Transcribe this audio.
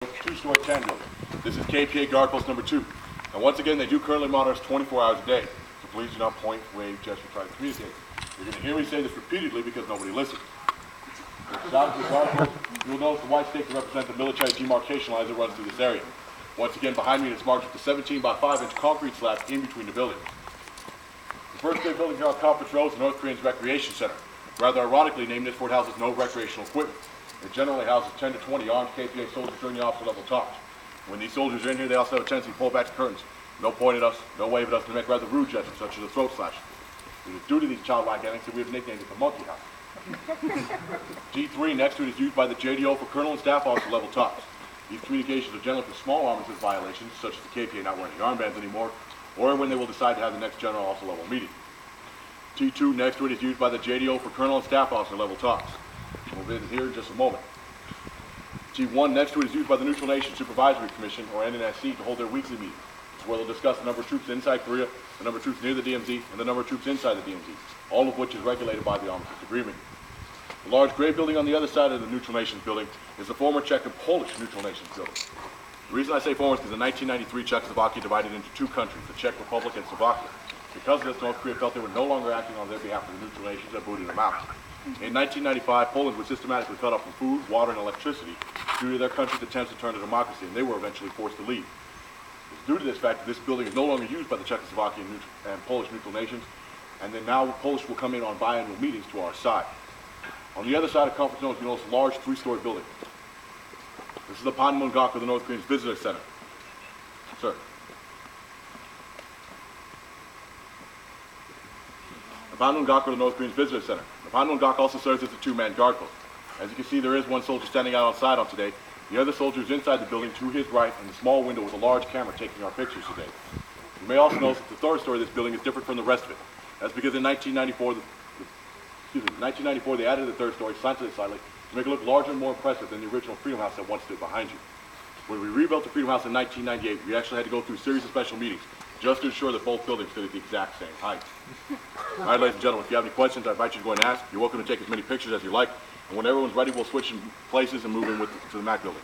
Two-story 10 building. This is KPA Guard Post number 2. And once again, they do currently monitor us 24 hours a day. So please do not point, wave, gesture, try to communicate. You're going to hear me say this repeatedly because nobody listens. South of the guard post, you will notice the white stakes represent the military demarcation lines that runs through this area. Once again, behind me, it's marked with the 17 by 5-inch concrete slab in between the buildings. The first big building here on Conference Road is the North Koreans Recreation Center. Rather ironically named, this fort houses no recreational equipment. It generally houses 10 to 20 armed KPA soldiers during the officer level talks. When these soldiers are in here, they also have a tendency to pull back the curtains. No point at us, no wave at us, and make rather rude gestures such as a throat slash. It is due to these childlike antics that we have nicknamed it the Monkey House. G3 next to it is used by the JDO for colonel and staff officer level talks. These communications are generally for small armistice violations, such as the KPA not wearing the armbands anymore, or when they will decide to have the next general officer level meeting. T2 next to it is used by the JDO for colonel and staff officer level talks. We'll visit here in just a moment. G1 next to it is used by the Neutral Nations Supervisory Commission, or NNSC, to hold their weekly meetings. It's where they'll discuss the number of troops inside Korea, the number of troops near the DMZ, and the number of troops inside the DMZ, all of which is regulated by the Armistice Agreement. The large gray building on the other side of the Neutral Nations building is the former Czech and Polish Neutral Nations building. The reason I say former is because in 1993, Czechoslovakia divided into two countries, the Czech Republic and Slovakia. Because of this, North Korea felt they were no longer acting on their behalf of the Neutral Nations and booted them out. In 1995, Poland was systematically cut off from food, water, and electricity due to their country's attempts to turn to democracy, and they were eventually forced to leave. It's due to this fact that this building is no longer used by the Czechoslovakian and Polish neutral nations, and then now Polish will come in on biannual meetings to our side. On the other side of Conference Road, you notice a large 3-story building. This is the Panmunjom of the North Koreans Visitor Center. Sir. The Panmunjom of the North Koreans Visitor Center. The Panmunjom also serves as a 2-man guard post. As you can see, there is one soldier standing out outside on today. The other soldier is inside the building to his right in the small window with a large camera taking our pictures today. You may also notice that the third story of this building is different from the rest of it. That's because in 1994, they added the third story, slanted it slightly, to make it look larger and more impressive than the original Freedom House that once stood behind you. When we rebuilt the Freedom House in 1998, we actually had to go through a series of special meetings just to ensure that both buildings stood at the exact same height. All right, ladies and gentlemen, if you have any questions, I invite you to go and ask. You're welcome to take as many pictures as you like. And when everyone's ready, we'll switch in places and move in to the MAC building.